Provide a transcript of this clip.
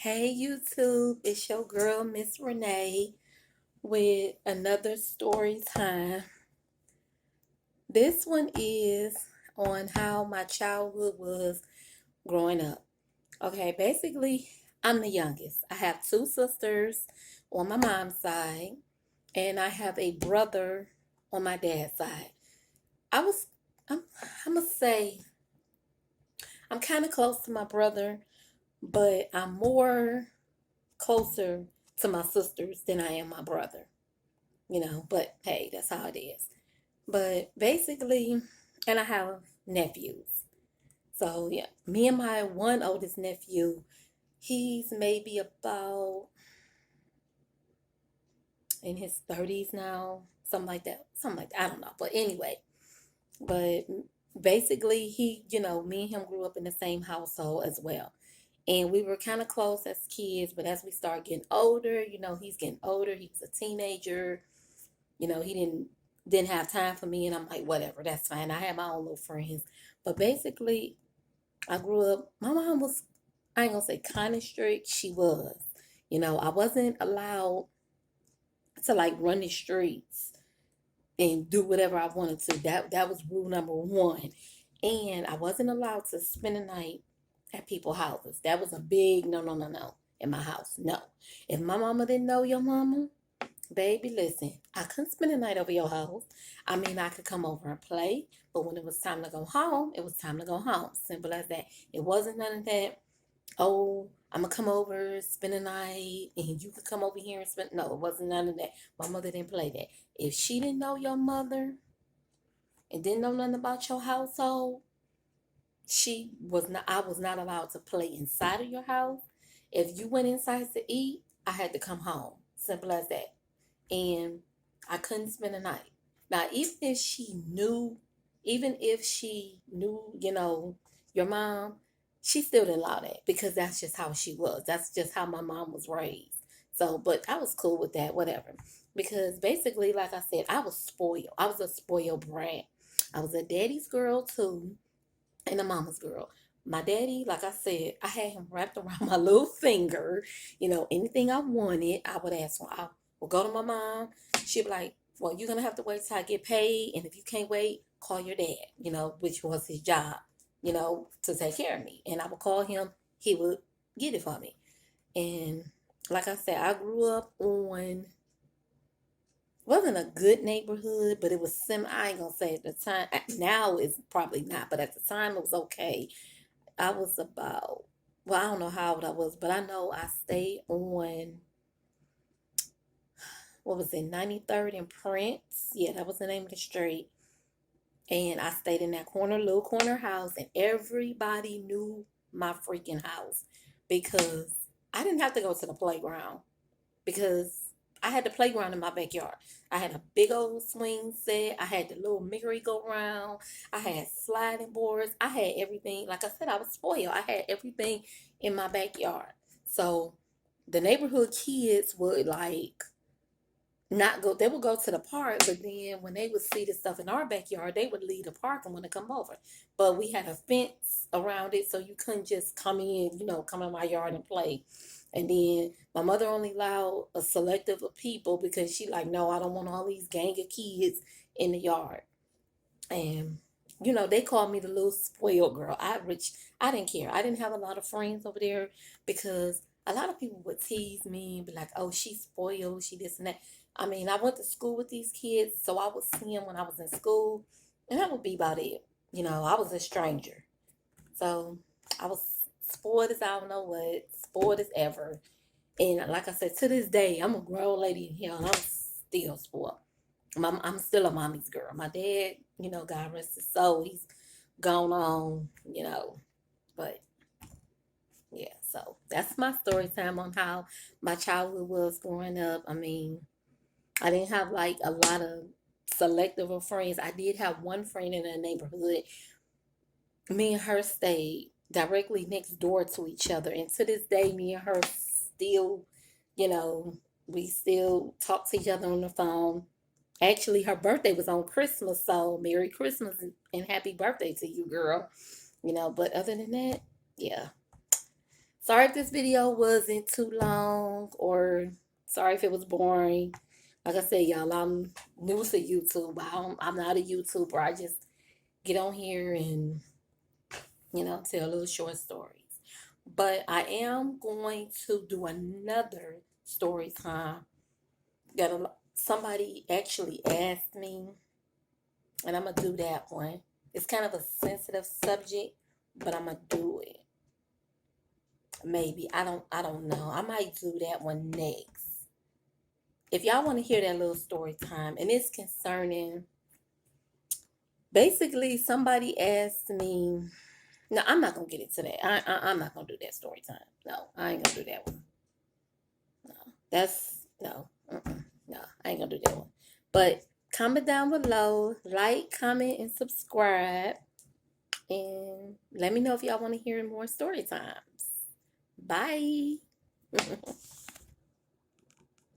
Hey YouTube, it's your girl Miss Renee with another story time. This one is on how my childhood was growing up. Okay, basically, I'm the youngest. I have two sisters on my mom's side, and I have a brother on my dad's side. I was, I'm, I must say, I'm kind of close to my brother, but I'm more closer to my sisters than I am my brother. But hey, that's how it is. But basically, and I have nephews. So yeah, me and my one oldest nephew, he's maybe about in his 30s now, something like that. Something like that. I don't know. But anyway, but basically me and him grew up in the same household as well. And we were kind of close as kids, but as we start getting older, he's getting older. He was a teenager. He didn't have time for me, and I'm like, whatever, that's fine. I had my own little friends. But basically, I grew up, my mom was, I ain't gonna say kind of strict, she was. I wasn't allowed to like run the streets and do whatever I wanted to. That was rule number one. And I wasn't allowed to spend the night at people's houses. That was a big no, no, no, no in my house. No. If my mama didn't know your mama, baby, listen, I couldn't spend the night over your house. I mean, I could come over and play, but when it was time to go home, it was time to go home. Simple as that. It wasn't none of that, oh, I'm going to come over, spend the night, and you could come over here and spend. No, it wasn't none of that. My mother didn't play that. If she didn't know your mother and didn't know nothing about your household, I was not allowed to play inside of your house. If you went inside to eat, I had to come home. Simple as that. And I couldn't spend the night. Now, even if she knew, your mom, she still didn't allow that because that's just how she was. That's just how my mom was raised. So, but I was cool with that, whatever. Because basically, like I said, I was spoiled. I was a spoiled brat. I was a daddy's girl too, and a mama's girl. My daddy, like I said, I had him wrapped around my little finger. Anything I wanted, I would ask for. I would go to my mom. She'd be like, well, you're going to have to wait till I get paid. And if you can't wait, call your dad, which was his job, to take care of me. And I would call him. He would get it for me. And like I said, I grew up on, wasn't a good neighborhood, but it was I ain't gonna say at the time. Now it's probably not, but at the time it was okay. I was about, well, I don't know how old I was, but I know I stayed on, what was it, 93rd and Prince. Yeah, that was the name of the street. And I stayed in that little corner house, and everybody knew my freaking house because I didn't have to go to the playground because I had the playground in my backyard. I had a big old swing set. I had the little merry-go-round. I had sliding boards. I had everything. Like I said, I was spoiled. I had everything in my backyard. So the neighborhood kids would like not go, they would go to the park, but then when they would see the stuff in our backyard, they would leave the park and want to come over. But we had a fence around it, so you couldn't just come in, come in my yard and play. And then my mother only allowed a selective of people because she like, no, I don't want all these gang of kids in the yard. And they called me the little spoiled girl. I didn't care. I didn't have a lot of friends over there because a lot of people would tease me and be like, oh, she's spoiled, she this and that. I mean, I went to school with these kids, so I would see them when I was in school, and that would be about it. I was a stranger. So I was spoiled as I don't know what, spoiled as ever. And like I said, to this day, I'm a grown lady in here and I'm still spoiled. I'm still a mommy's girl. My dad, God rest his soul, he's gone on, but yeah, so that's my story time on how my childhood was growing up. I mean, I didn't have like a lot of selective of friends. I did have one friend in the neighborhood. Me and her stayed directly next door to each other. And to this day, me and her still, you know, we still talk to each other on the phone. Actually, her birthday was on Christmas, so Merry Christmas and Happy Birthday to you, girl. But other than that, yeah. Sorry if this video wasn't too long, or sorry if it was boring. Like I said, y'all, I'm new to YouTube. I'm not a YouTuber. I just get on here and, tell little short stories. But I am going to do another story time that somebody actually asked me, and I'm gonna do that one. It's kind of a sensitive subject, but I'm gonna do it. Maybe I don't know. I might do that one next. If y'all want to hear that little story time, and it's concerning, basically somebody asked me. No, I'm not gonna get into that. I'm not gonna do that story time. No, I ain't gonna do that one. No, that's no. No, I ain't gonna do that one. But comment down below, like, comment, and subscribe. And let me know if y'all want to hear more story times. Bye.